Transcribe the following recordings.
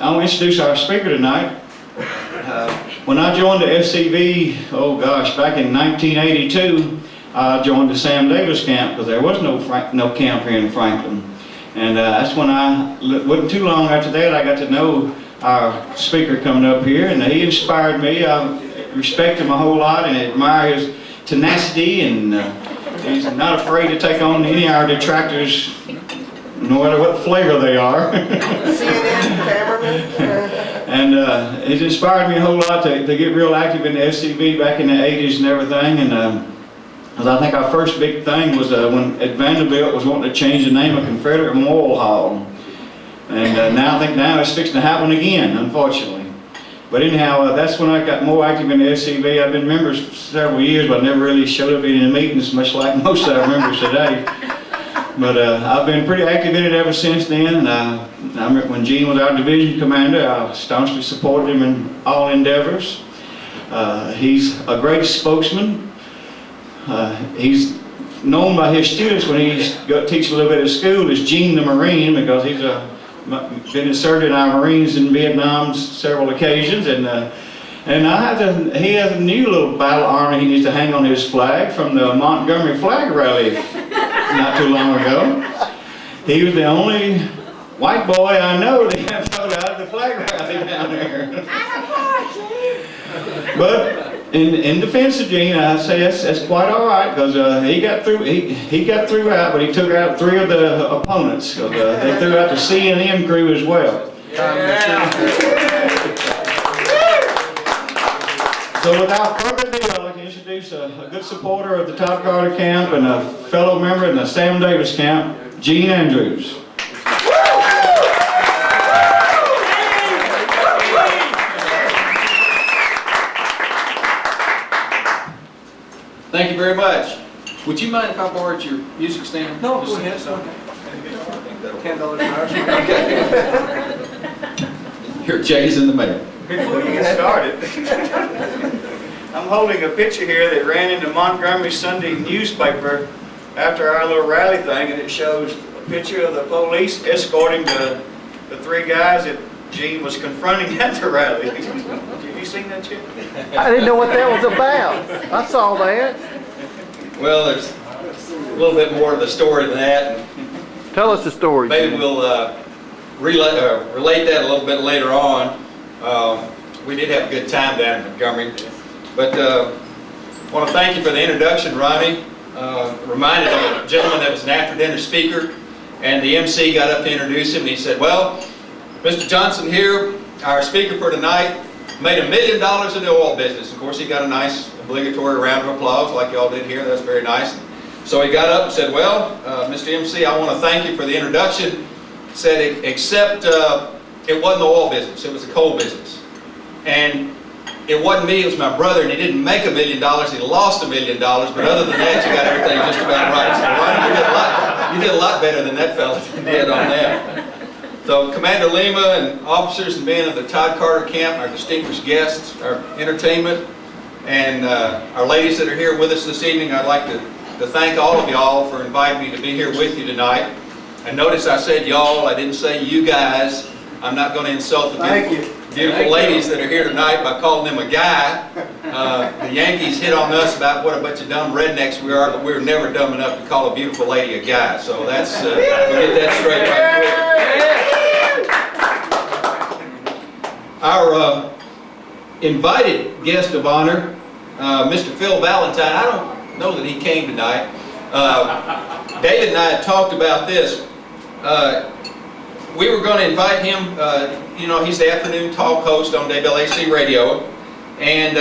I want to introduce our speaker tonight. When I joined the FCB, oh gosh, back in 1982, I joined the Sam Davis camp because there was no camp here in Franklin. And that's when wasn't too long after that, I got to know our speaker coming up here, and he inspired me. I respect him a whole lot and admire his tenacity, and he's not afraid to take on any of our detractors, no matter what flavor they are. And it's inspired me a whole lot to get real active in the FCB back in the 80s and everything. And because I think our first big thing was when at Vanderbilt was wanting to change the name of Confederate Memorial Hall. And now I think it's fixing to happen again, unfortunately. But anyhow, that's when I got more active in the FCB. I've been members for several years, but I never really showed up in the meetings, much like most of our members today. But I've been pretty active in it ever since then. And I remember when Gene was our division commander, I staunchly supported him in all endeavors. He's a great spokesman. He's known by his students when he's teaching a little bit at school as Gene the Marine, because he's been inserted in our Marines in Vietnam on several occasions. And he has a new little battle armor he needs to hang on his flag from the Montgomery flag rally not too long ago. He was the only white boy I know that had photo out of the flag rally down there. But in defense of Gene, I say that's quite all right, because he got through. He got through out, but he took out 3 of the opponents. Cause, they threw out the CNN crew as well. So without further ado, I'd like to introduce a good supporter of the Todd Carter camp and a fellow member in the Sam Davis camp, Gene Andrews. Thank you very much. Would you mind if I borrowed your music stand? No, go ahead. $10 an hour. Okay. Here, Jay's in the mail. Before you get started, I'm holding a picture here that ran into Montgomery Sunday newspaper after our little rally thing, and it shows a picture of the police escorting the 3 guys that Gene was confronting at the rally. Have you seen that yet? I didn't know what that was about. I saw that. Well, there's a little bit more to the story than that. Tell us the story. Maybe we'll relate that a little bit later on. We did have a good time down in Montgomery. But I want to thank you for the introduction, Ronnie. Reminded of a gentleman that was an after-dinner speaker, and the MC got up to introduce him, and he said, well, Mr. Johnson here, our speaker for tonight, made $1 million in the oil business. Of course, he got a nice obligatory round of applause like y'all did here. That's very nice. So he got up and said, well, Mr. MC, I want to thank you for the introduction. Said, except it wasn't the oil business, it was the coal business. And it wasn't me, it was my brother, and he didn't make $1 million, he lost $1 million, but other than that, you got everything just about right. So Ronnie, you did a lot better than that fella did on that. So Commander Lima and officers and men of the Todd Carter camp, our distinguished guests, our entertainment, and our ladies that are here with us this evening, I'd like to thank all of y'all for inviting me to be here with you tonight. And notice I said y'all, I didn't say you guys. I'm not going to insult the beautiful ladies that are here tonight by calling them a guy. The Yankees hit on us about what a bunch of dumb rednecks we are, but we were never dumb enough to call a beautiful lady a guy. So that's, we'll get that straight right quick. Our invited guest of honor, Mr. Phil Valentine. I don't know that he came tonight. David and I had talked about this. We were going to invite him, you know, he's the afternoon talk host on WLAC Radio, and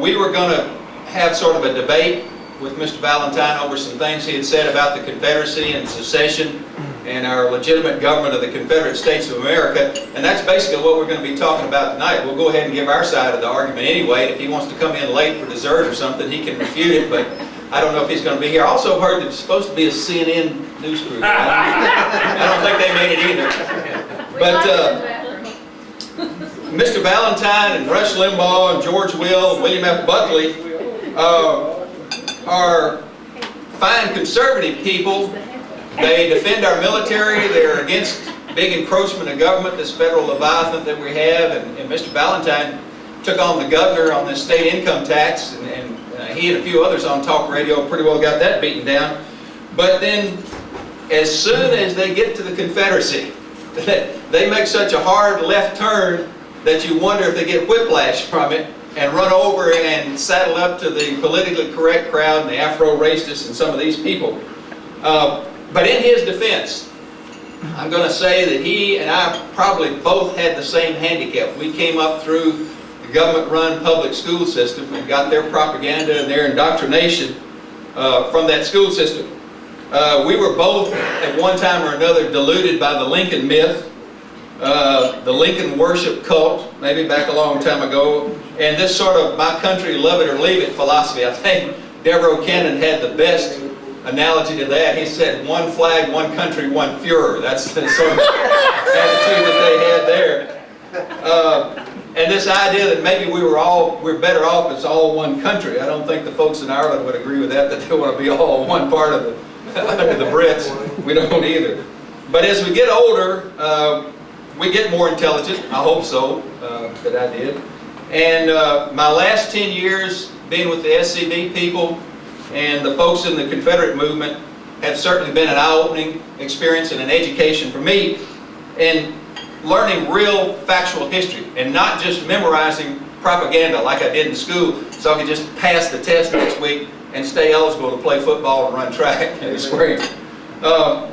we were going to have sort of a debate with Mr. Valentine over some things he had said about the Confederacy and secession and our legitimate government of the Confederate States of America, and that's basically what we're going to be talking about tonight. We'll go ahead and give our side of the argument anyway. If he wants to come in late for dessert or something, he can refute it, but I don't know if he's going to be here. I also heard that it's supposed to be a CNN news crew. I don't think they made it either. But Mr. Valentine and Rush Limbaugh and George Will and William F. Buckley are fine conservative people. They defend our military. They're against big encroachment of government, this federal leviathan that we have, and Mr. Valentine took on the governor on this state income tax, and he and a few others on talk radio pretty well got that beaten down. But then, as soon as they get to the Confederacy, they make such a hard left turn that you wonder if they get whiplash from it and run over and saddle up to the politically correct crowd and the Afro-racists and some of these people. But in his defense, I'm going to say that he and I probably both had the same handicap. We came up through the government-run public school system and got their propaganda and their indoctrination from that school system. We were both, at one time or another, deluded by the Lincoln myth, the Lincoln worship cult, maybe back a long time ago, and this sort of my country, love it or leave it philosophy. I think Deborah O'Cannon had the best analogy to that. He said, one flag, one country, one Fuhrer. That's the sort of attitude that they had there. And this idea that maybe we're better off as all one country. I don't think the folks in Ireland would agree with that they want to be all one part of under the Brits. We don't either. But as we get older, we get more intelligent. I hope so, that I did. And my last 10 years being with the SCB people and the folks in the Confederate movement have certainly been an eye-opening experience and an education for me in learning real factual history and not just memorizing propaganda like I did in school so I could just pass the test next week and stay eligible to play football and run track in the spring.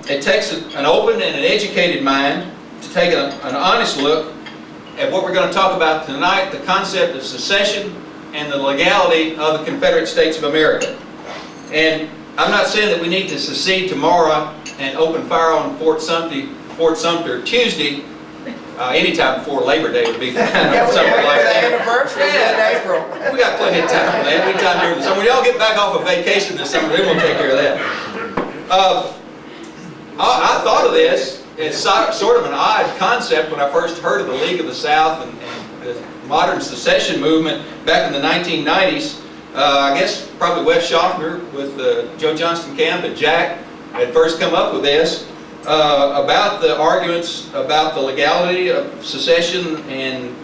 It takes an open and an educated mind to take an honest look at what we're going to talk about tonight, the concept of secession and the legality of the Confederate States of America. And I'm not saying that we need to secede tomorrow and open fire on Fort Sumter Tuesday. Anytime before Labor Day would be fine. Yeah, something like that. Anniversary in April. We got plenty of time for that. Anytime during the summer. When y'all get back off of vacation this summer, then we'll take care of that. I thought of this as sort of an odd concept when I first heard of the League of the South and the modern secession movement back in the 1990s. I guess probably Wes Schaffner with Joe Johnston Camp and Jack had first come up with this about the arguments about the legality of secession, and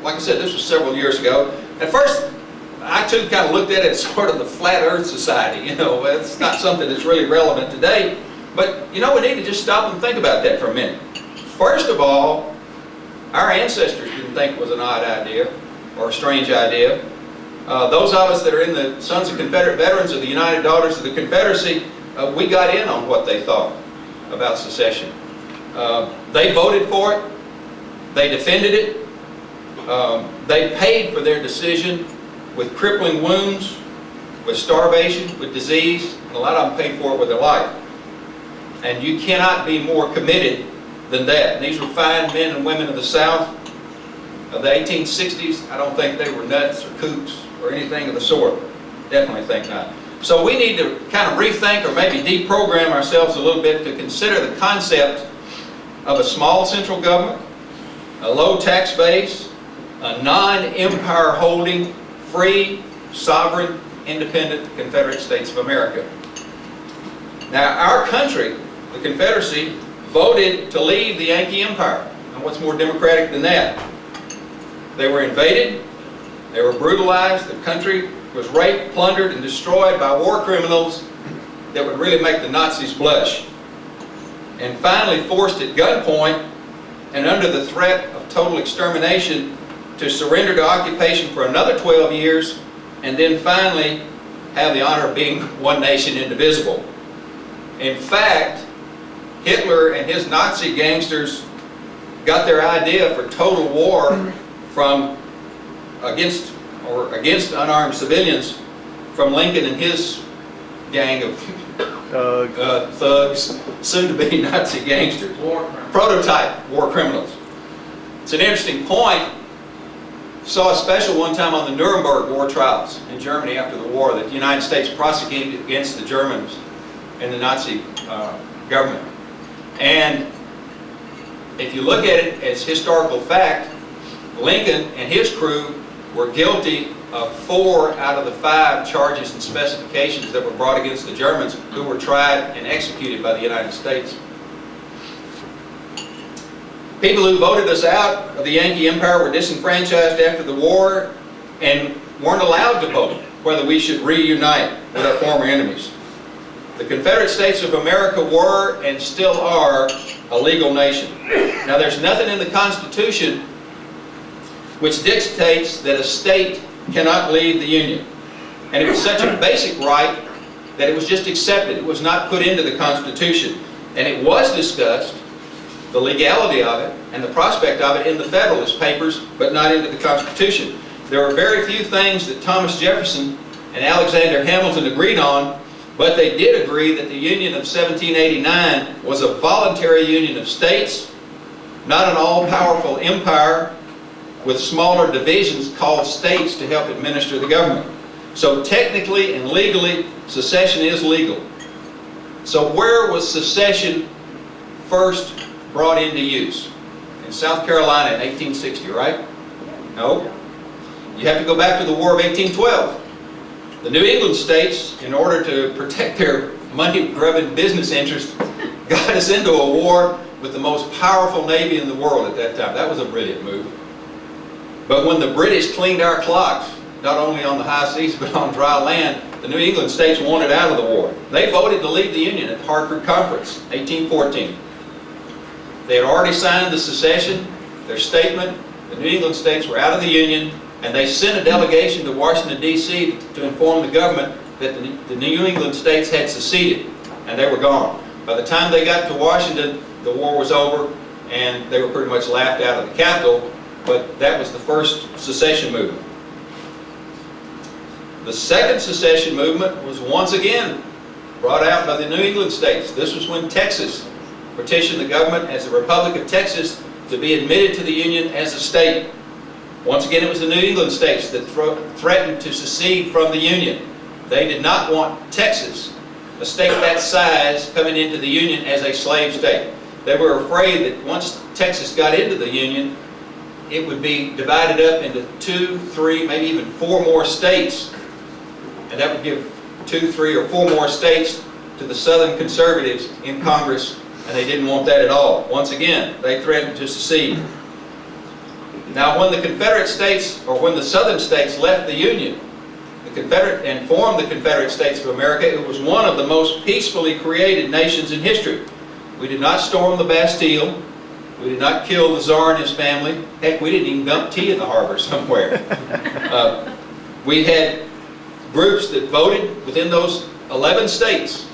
like I said, this was several years ago. At first, I too kind of looked at it as sort of the Flat Earth Society. You know, it's not something that's really relevant today. But, you know, we need to just stop and think about that for a minute. First of all, our ancestors didn't think it was an odd idea or a strange idea. Those of us that are in the Sons of Confederate Veterans of the United Daughters of the Confederacy, we got in on what they thought about secession. They voted for it. They defended it. They paid for their decision with crippling wounds, with starvation, with disease, and a lot of them paid for it with their life. And you cannot be more committed than that. And these were fine men and women of the South of the 1860s. I don't think they were nuts or kooks or anything of the sort. Definitely think not. So we need to kind of rethink or maybe deprogram ourselves a little bit to consider the concept of a small central government, a low tax base, a non-empire holding, free, sovereign, independent Confederate States of America. Now, our country, the Confederacy, voted to leave the Yankee Empire. And what's more democratic than that? They were invaded, they were brutalized, the country was raped, plundered, and destroyed by war criminals that would really make the Nazis blush. And finally forced at gunpoint and under the threat of total extermination to surrender to occupation for another 12 years and then finally have the honor of being one nation indivisible. In fact, Hitler and his Nazi gangsters got their idea for total war from against unarmed civilians from Lincoln and his gang of thugs, soon-to-be Nazi gangsters, prototype war criminals. It's an interesting point. Saw a special one time on the Nuremberg war trials in Germany after the war that the United States prosecuted against the Germans and the Nazi government. And if you look at it as historical fact, Lincoln and his crew were guilty of 4 out of the 5 charges and specifications that were brought against the Germans, who were tried and executed by the United States. People who voted us out of the Yankee Empire were disenfranchised after the war and weren't allowed to vote whether we should reunite with our former enemies. The Confederate States of America were and still are a legal nation. Now, there's nothing in the Constitution which dictates that a state cannot leave the Union. And it was such a basic right that it was just accepted. It was not put into the Constitution. And it was discussed, the legality of it and the prospect of it, in the Federalist Papers, but not into the Constitution. There were very few things that Thomas Jefferson and Alexander Hamilton agreed on, but they did agree that the Union of 1789 was a voluntary union of states, not an all-powerful empire with smaller divisions called states to help administer the government. So technically and legally, secession is legal. So where was secession first brought into use? In South Carolina in 1860, right? No. You have to go back to the War of 1812. The New England states, in order to protect their money-grubbing business interests, got us into a war with the most powerful navy in the world at that time. That was a brilliant move. But when the British cleaned our clocks, not only on the high seas but on dry land, the New England states wanted out of the war. They voted to leave the Union at the Hartford Conference, 1814. They had already signed the secession, their statement. The New England states were out of the Union, and they sent a delegation to Washington, D.C. to inform the government that the New England states had seceded, and they were gone. By the time they got to Washington, the war was over, and they were pretty much laughed out of the Capitol, but that was the first secession movement. The second secession movement was once again brought out by the New England states. This was when Texas petitioned the government as the Republic of Texas to be admitted to the Union as a state. Once again, it was the New England states that threatened to secede from the Union. They did not want Texas, a state that size, coming into the Union as a slave state. They were afraid that once Texas got into the Union, it would be divided up into 2, 3, maybe even 4 more states. And that would give 2, 3, or 4 more states to the Southern conservatives in Congress, and they didn't want that at all. Once again, they threatened to secede. Now, when the Confederate states, or when the Southern states left the Union, and formed the Confederate States of America, it was one of the most peacefully created nations in history. We did not storm the Bastille. We did not kill the Tsar and his family. Heck, we didn't even dump tea in the harbor somewhere. We had groups that voted within those 11 states.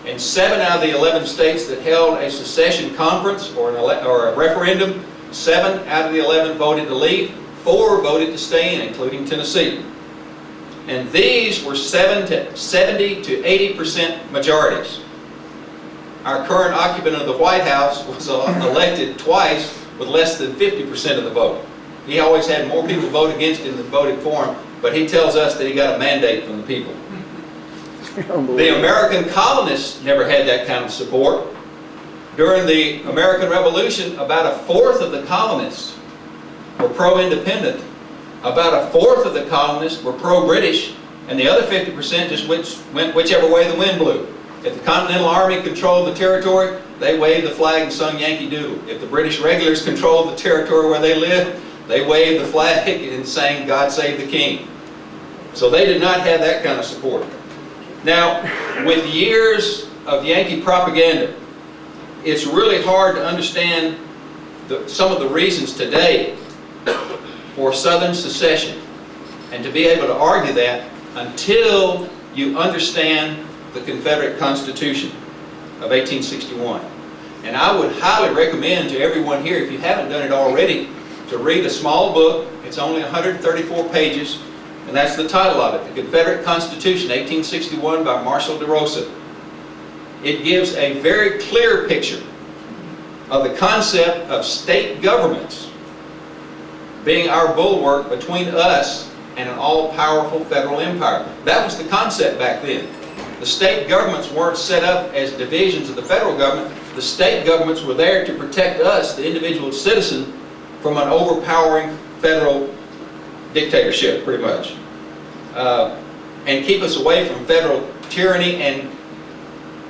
And 7 out of the 11 states that held a secession conference or a referendum, 7 out of the 11 voted to leave, 4 voted to stay in, including Tennessee. And these were 70 to 80% majorities. Our current occupant of the White House was elected twice with less than 50% of the vote. He always had more people vote against him than voted for him, but he tells us that he got a mandate from the people. The American colonists never had that kind of support. During the American Revolution, about 1/4 of the colonists were pro-independent. About 1/4 of the colonists were pro-British, and the other 50% just went whichever way the wind blew. If the Continental Army controlled the territory, they waved the flag and sung Yankee Doodle. If the British regulars controlled the territory where they lived, they waved the flag and sang God Save the King. So they did not have that kind of support. Now, with years of Yankee propaganda, it's really hard to understand some of the reasons today for Southern secession, and to be able to argue that until you understand the Confederate Constitution of 1861. And I would highly recommend to everyone here, if you haven't done it already, to read a small book. It's only 134 pages, and that's the title of it, The Confederate Constitution, 1861, by Marshall DeRosa. It gives a very clear picture of the concept of state governments being our bulwark between us and an all-powerful federal empire. That was the concept back then. The state governments weren't set up as divisions of the federal government. The state governments were there to protect us, the individual citizen, from an overpowering federal dictatorship, pretty much. And keep us away from federal tyranny and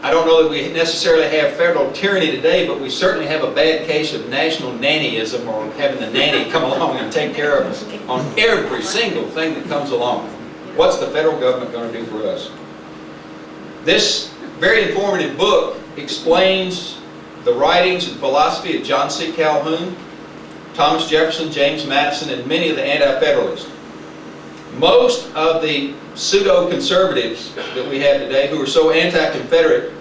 I don't know that we necessarily have federal tyranny today, but we certainly have a bad case of national nannyism, or having the nanny come along and take care of us on every single thing that comes along. What's the federal government going to do for us? This very informative book explains the writings and philosophy of John C. Calhoun, Thomas Jefferson, James Madison, and many of the anti-federalists. Most of the pseudo-conservatives that we have today, who are so anti-Confederate,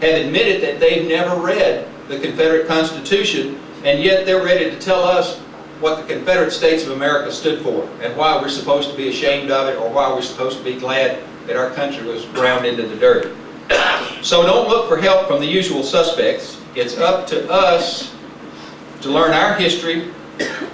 have admitted that they've never read the Confederate Constitution, and yet they're ready to tell us what the Confederate States of America stood for, and why we're supposed to be ashamed of it, or why we're supposed to be glad that our country was ground into the dirt. So don't look for help from the usual suspects. It's up to us to learn our history,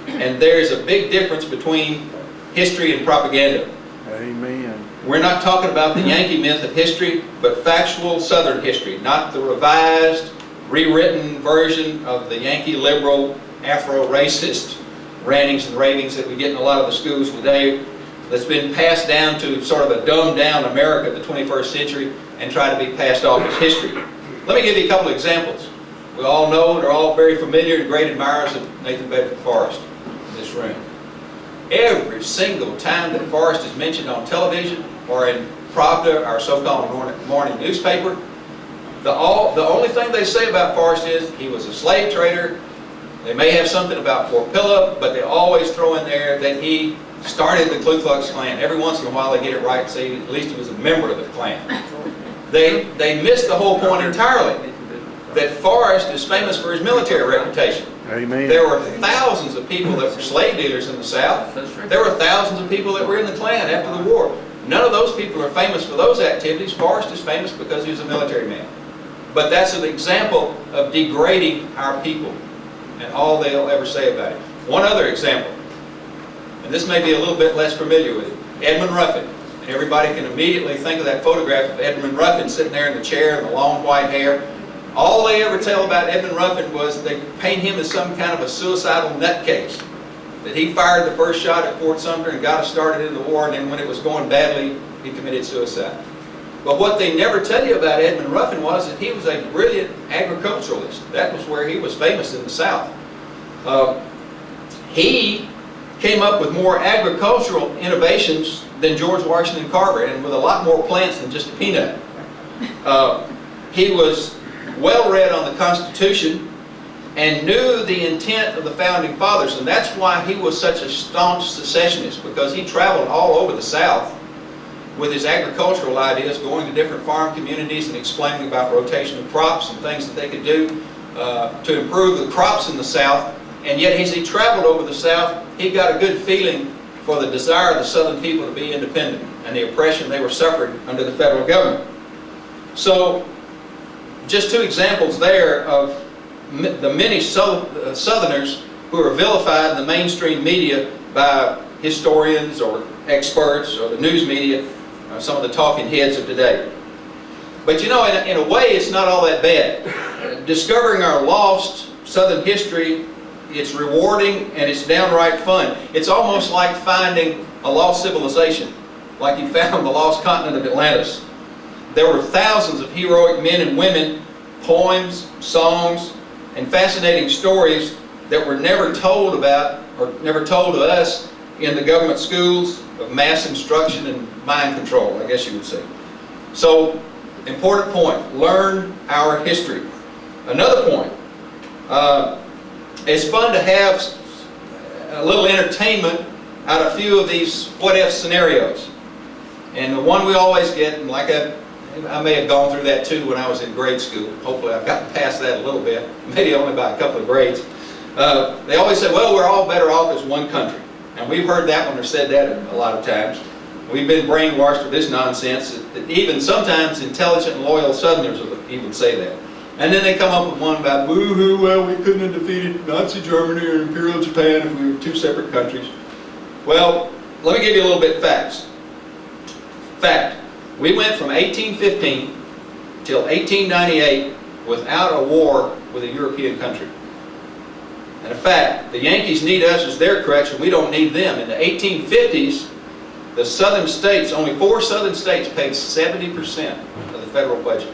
and there's a big difference between history and propaganda. Amen. We're not talking about the Yankee myth of history, but factual Southern history, not the revised, rewritten version of the Yankee liberal, Afro-racist rantings and ravings that we get in a lot of the schools today, that's been passed down to sort of a dumbed-down America of the 21st century and try to be passed off as history. Let me give you a couple of examples. We all know and are all very familiar and great admirers of Nathan Bedford Forrest in this room. Every single time that Forrest is mentioned on television or in Pravda, our so-called morning newspaper, the only thing they say about Forrest is he was a slave trader. They may have something about Fort Pillow, but they always throw in there that he started the Ku Klux Klan. Every once in a while they get it right and say at least he was a member of the Klan. They miss the whole point entirely, that Forrest is famous for his military reputation. Amen. There were thousands of people that were slave dealers in the South. There were thousands of people that were in the Klan after the war. None of those people are famous for those activities. Forrest is famous because he was a military man. But that's an example of degrading our people and all they'll ever say about it. One other example, and this may be a little bit less familiar with it, Edmund Ruffin. And everybody can immediately think of that photograph of Edmund Ruffin sitting there in the chair and the long white hair. All they ever tell about Edmund Ruffin was they paint him as some kind of a suicidal nutcase. That he fired the first shot at Fort Sumter and got us started in the war, and then when it was going badly, he committed suicide. But what they never tell you about Edmund Ruffin was that he was a brilliant agriculturalist. That was where he was famous in the South. He came up with more agricultural innovations than George Washington Carver, and with a lot more plants than just a peanut. He was well read on the Constitution and knew the intent of the Founding Fathers, and that's why he was such a staunch secessionist, because he traveled all over the South with his agricultural ideas, going to different farm communities and explaining about rotation of crops and things that they could do to improve the crops in the South. And yet as he traveled over the South, he got a good feeling for the desire of the Southern people to be independent and the oppression they were suffering under the federal government. So, just two examples there of the many Southerners who are vilified in the mainstream media by historians or experts or the news media, some of the talking heads of today. But you know, in a way, it's not all that bad. Discovering our lost Southern history, it's rewarding and it's downright fun. It's almost like finding a lost civilization, like you found the lost continent of Atlantis. There were thousands of heroic men and women, poems, songs, and fascinating stories that were never told about or never told to us in the government schools of mass instruction and mind control, I guess you would say. So, important point, learn our history. Another point, it's fun to have a little entertainment out of a few of these what-if scenarios. And the one we always get, and like I may have gone through that too when I was in grade school. Hopefully I've gotten past that a little bit, maybe only by a couple of grades. They always say, well, we're all better off as one country. And we've heard that one or said that a lot of times. We've been brainwashed with this nonsense that even sometimes intelligent and loyal Southerners will even say that. And then they come up with one about, woo-hoo, well, we couldn't have defeated Nazi Germany or Imperial Japan if we were two separate countries. Well, let me give you a little bit of facts. Fact, we went from 1815 till 1898 without a war with a European country. And in fact, the Yankees need us as their crutch and we don't need them. In the 1850s, the southern states, only 4 southern states paid 70% of the federal budget.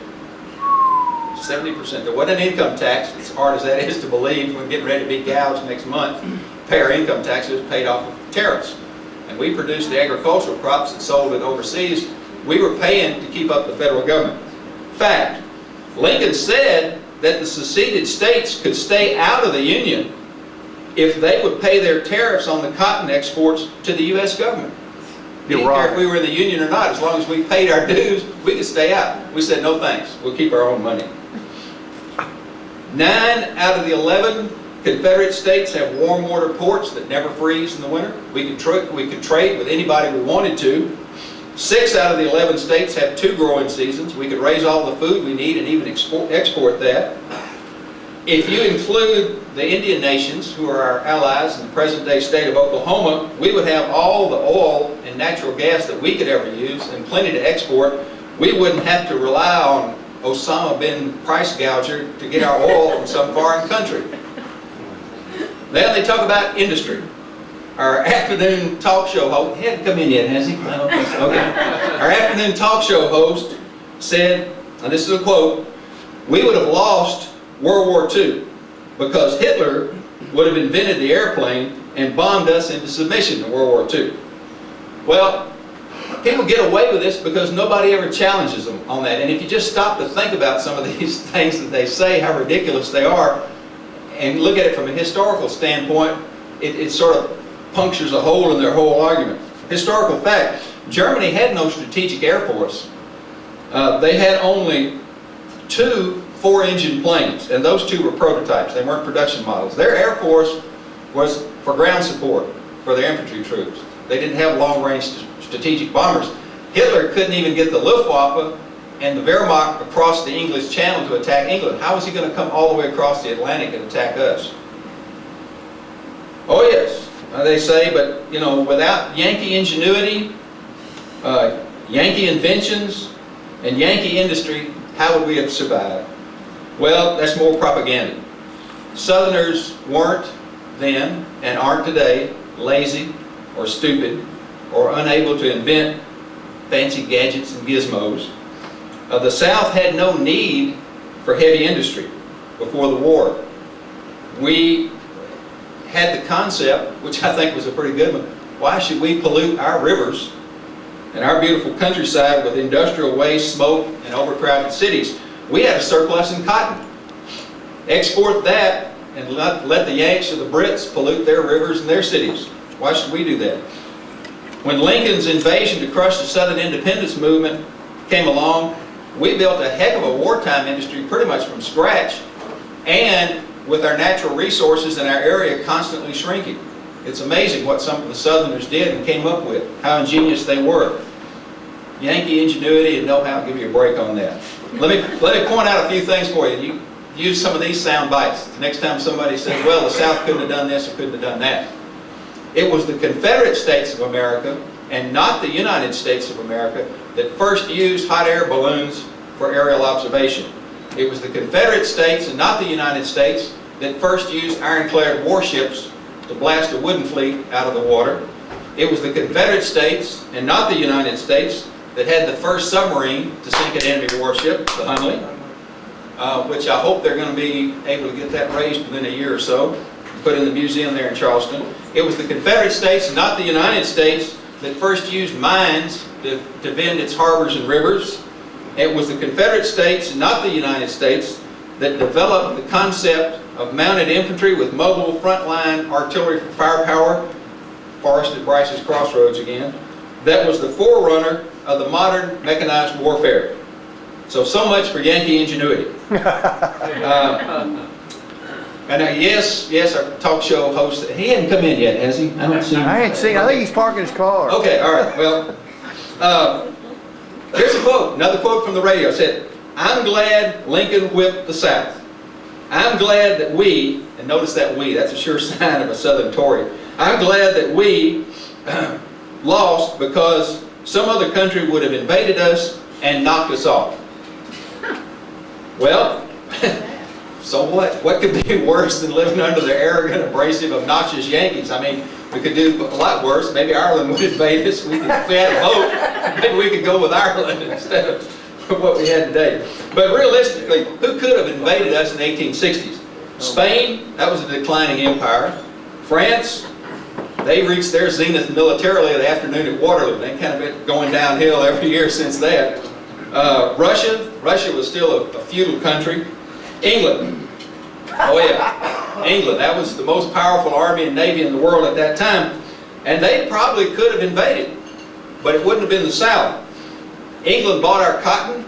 70%. There wasn't an income tax, as hard as that is to believe. We're getting ready to be gouged next month. Pay our income taxes paid off of tariffs. And we produced the agricultural crops and sold it overseas. We were paying to keep up the federal government. Fact, Lincoln said that the seceded states could stay out of the Union if they would pay their tariffs on the cotton exports to the U.S. government. He didn't care if we were in the Union or not. As long as we paid our dues, we could stay out. We said, no thanks. We'll keep our own money. 9 out of the 11 Confederate states have warm water ports that never freeze in the winter. We could trade with anybody we wanted to. 6 out of the 11 states have 2 growing seasons. We could raise all the food we need and even export that. If you include the Indian nations, who are our allies in the present-day state of Oklahoma, we would have all the oil and natural gas that we could ever use and plenty to export. We wouldn't have to rely on Osama bin price gouger to get our oil from some foreign country. Then they talk about industry. Our afternoon talk show host, he hasn't come in yet, has he? I don't think so. Okay. Our afternoon talk show host said, and this is a quote, "We would have lost World War II because Hitler would have invented the airplane and bombed us into submission in World War II." Well, people get away with this because nobody ever challenges them on that. And if you just stop to think about some of these things that they say, how ridiculous they are, and look at it from a historical standpoint, it sort of punctures a hole in their whole argument. Historical fact, Germany had no strategic air force. They had only 2 4-engine planes, and those 2 were prototypes. They weren't production models. Their air force was for ground support for their infantry troops. They didn't have long-range strategic bombers. Hitler couldn't even get the Luftwaffe and the Wehrmacht across the English Channel to attack England. How was he going to come all the way across the Atlantic and attack us? Oh yes, they say, but you know, without Yankee ingenuity, Yankee inventions, and Yankee industry, how would we have survived? Well, that's more propaganda. Southerners weren't then, and aren't today, lazy or stupid or unable to invent fancy gadgets and gizmos. The South had no need for heavy industry before the war. We had the concept, which I think was a pretty good one, why should we pollute our rivers and our beautiful countryside with industrial waste, smoke, and overcrowded cities? We had a surplus in cotton. Export that and let the Yanks or the Brits pollute their rivers and their cities. Why should we do that? When Lincoln's invasion to crush the Southern independence movement came along, we built a heck of a wartime industry pretty much from scratch, and with our natural resources in our area constantly shrinking. It's amazing what some of the Southerners did and came up with, how ingenious they were. Yankee ingenuity and know-how, I'll give you a break on that. Let me point out a few things for you. You use some of these sound bites. The next time somebody says, well, the South couldn't have done this or couldn't have done that. It was the Confederate States of America, and not the United States of America, that first used hot air balloons for aerial observation. It was the Confederate States, and not the United States, that first used ironclad warships to blast a wooden fleet out of the water. It was the Confederate States, and not the United States, that had the first submarine to sink an enemy warship, the Hunley, which I hope they're going to be able to get that raised within a year or so, put in the museum there in Charleston. It was the Confederate States, and not the United States, that first used mines to defend its harbors and rivers. It was the Confederate States, and not the United States, that developed the concept of mounted infantry with mobile frontline artillery firepower, Forrest at Bryce's Crossroads again, that was the forerunner of the modern mechanized warfare. So much for Yankee ingenuity. Yes, our talk show host, he hasn't come in yet, has he? I don't see him. I ain't seen. I think he's parking his car. Okay, all right. Well, here's a quote. Another quote from the radio. It said, "I'm glad Lincoln whipped the South. I'm glad that we," and notice that we, that's a sure sign of a Southern Tory. "I'm glad that we lost because some other country would have invaded us and knocked us off." Well, so what? What could be worse than living under the arrogant, abrasive, obnoxious Yankees? I mean, we could do a lot worse. Maybe Ireland would invade us. If we had a vote, maybe we could go with Ireland instead of what we had today. But realistically, who could have invaded us in the 1860s? Spain, that was a declining empire. France, they reached their zenith militarily in the afternoon at Waterloo. They kind of been going downhill every year since that. Russia was still a feudal country. England, oh yeah, England, that was the most powerful army and navy in the world at that time. And they probably could have invaded, but it wouldn't have been the South. England bought our cotton,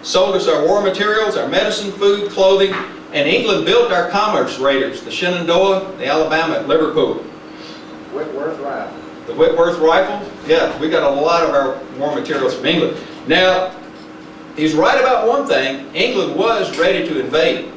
sold us our war materials, our medicine, food, clothing, and England built our commerce raiders, the Shenandoah, the Alabama at Liverpool. Whitworth rifle. The Whitworth rifle, yeah, we got a lot of our war materials from England. Now, he's right about one thing, England was ready to invade,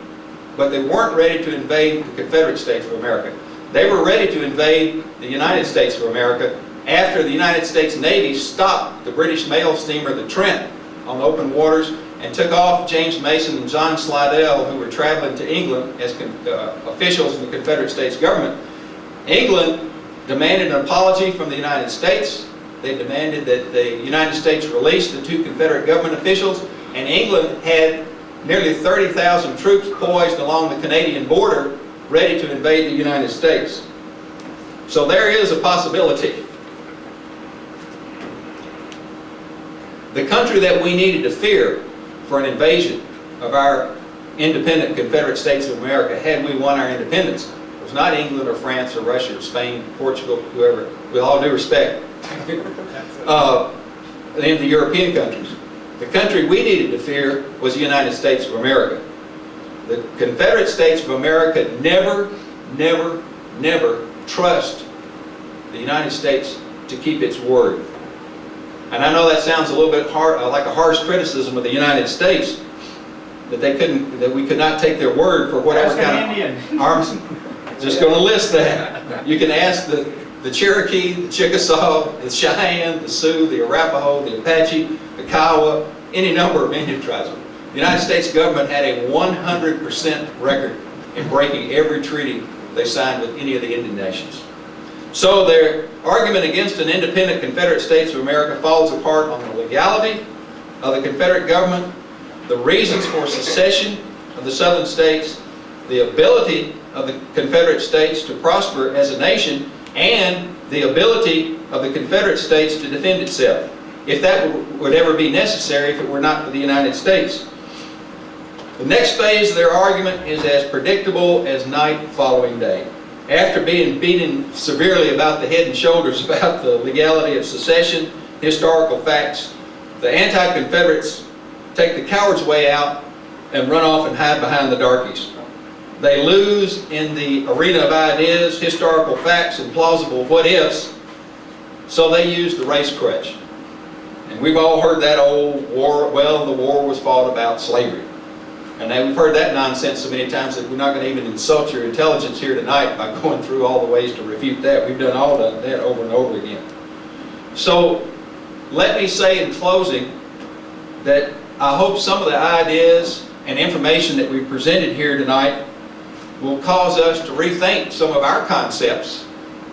but they weren't ready to invade the Confederate States of America. They were ready to invade the United States of America after the United States Navy stopped the British mail steamer, the Trent, on the open waters and took off James Mason and John Slidell, who were traveling to England as officials in the Confederate States government. England demanded an apology from the United States. They demanded that the United States release the two Confederate government officials, and England had nearly 30,000 troops poised along the Canadian border ready to invade the United States. So there is a possibility. The country that we needed to fear for an invasion of our independent Confederate States of America had we won our independence was not England or France or Russia or Spain, Portugal, whoever, with all due respect, in the European countries. The country we needed to fear was the United States of America. The Confederate States of America never trust the United States to keep its word. And I know that sounds a little bit like a harsh criticism of the United States, that we could not take their word for whatever kind of arms. Just going to list that. You can ask the Cherokee, the Chickasaw, the Cheyenne, the Sioux, the Arapaho, the Apache, the Kiowa, any number of Indian tribes. The United States government had a 100% record in breaking every treaty they signed with any of the Indian nations. So their argument against an independent Confederate States of America falls apart on the legality of the Confederate government, the reasons for secession of the Southern states, the ability of the Confederate States to prosper as a nation, and the ability of the Confederate States to defend itself, if that would ever be necessary if it were not for the United States. The next phase of their argument is as predictable as night following day. After being beaten severely about the head and shoulders about the legality of secession, historical facts, the anti-Confederates take the coward's way out and run off and hide behind the darkies. They lose in the arena of ideas, historical facts, and plausible what-ifs, so they use the race crutch. And we've all heard that old war, well, the war was fought about slavery. And we've heard that nonsense so many times that we're not going to even insult your intelligence here tonight by going through all the ways to refute that. We've done all that over and over again. So let me say in closing that I hope some of the ideas and information that we presented here tonight will cause us to rethink some of our concepts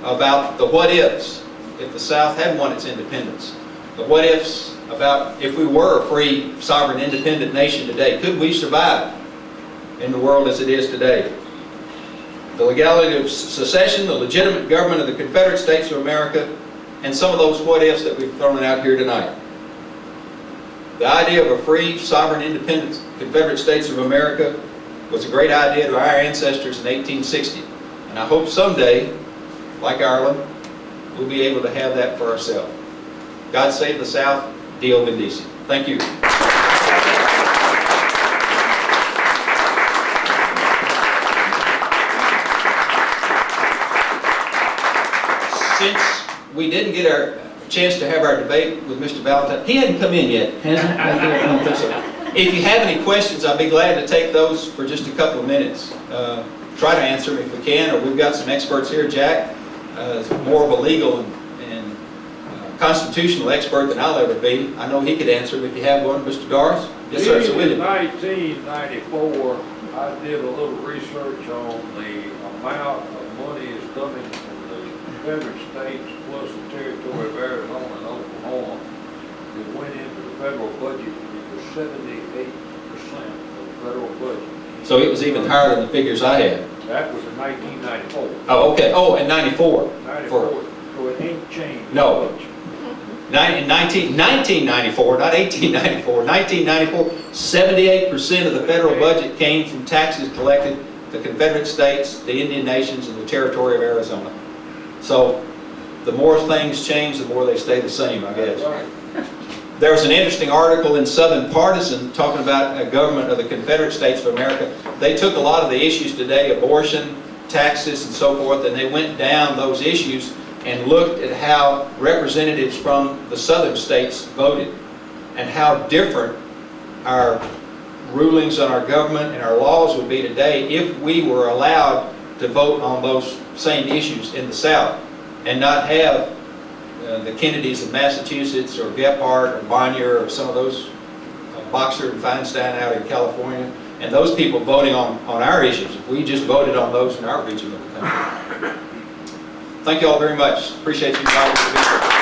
about the what-ifs if the South had won its independence. The what-ifs about if we were a free, sovereign, independent nation today. Could we survive in the world as it is today? The legality of secession, the legitimate government of the Confederate States of America, and some of those what-ifs that we've thrown out here tonight. The idea of a free, sovereign, independent Confederate States of America was a great idea to our ancestors in 1860. And I hope someday, like Ireland, we'll be able to have that for ourselves. God save the South. Dio bendice. Thank you. Since we didn't get our chance to have our debate with Mr. Valentine, he hadn't come in yet, has he? I don't think so. If you have any questions, I'll be glad to take those for just a couple of minutes. Try to answer them if we can, or we've got some experts here. Jack is more of a legal and constitutional expert than I'll ever be. I know he could answer them if you have one. Mr. Doris? Yes, sir. So in 1994, I did a little research on the amount of money is coming from the Confederate States plus the territory of Arizona and Oklahoma that went into the federal budget, it was 78% of the federal budget. So it was even higher than the figures I had. That was in 1994. Oh, okay, oh, in 94. 94, so it ain't changed. No. much. In 1994, not 1894, 1994, 78% of the federal budget came from taxes collected the Confederate States, the Indian Nations, and the territory of Arizona. So the more things change, the more they stay the same, I guess. Right. There was an interesting article in Southern Partisan talking about a government of the Confederate States of America. They took a lot of the issues today, abortion, taxes, and so forth, and they went down those issues and looked at how representatives from the southern states voted and how different our rulings on our government and our laws would be today if we were allowed to vote on those same issues in the South and not have the Kennedys of Massachusetts or Gephardt or Bonnier or some of those, Boxer and Feinstein out in California, and those people voting on our issues. If we just voted on those in our region of the country. Thank you all very much. Appreciate you inviting me to be here.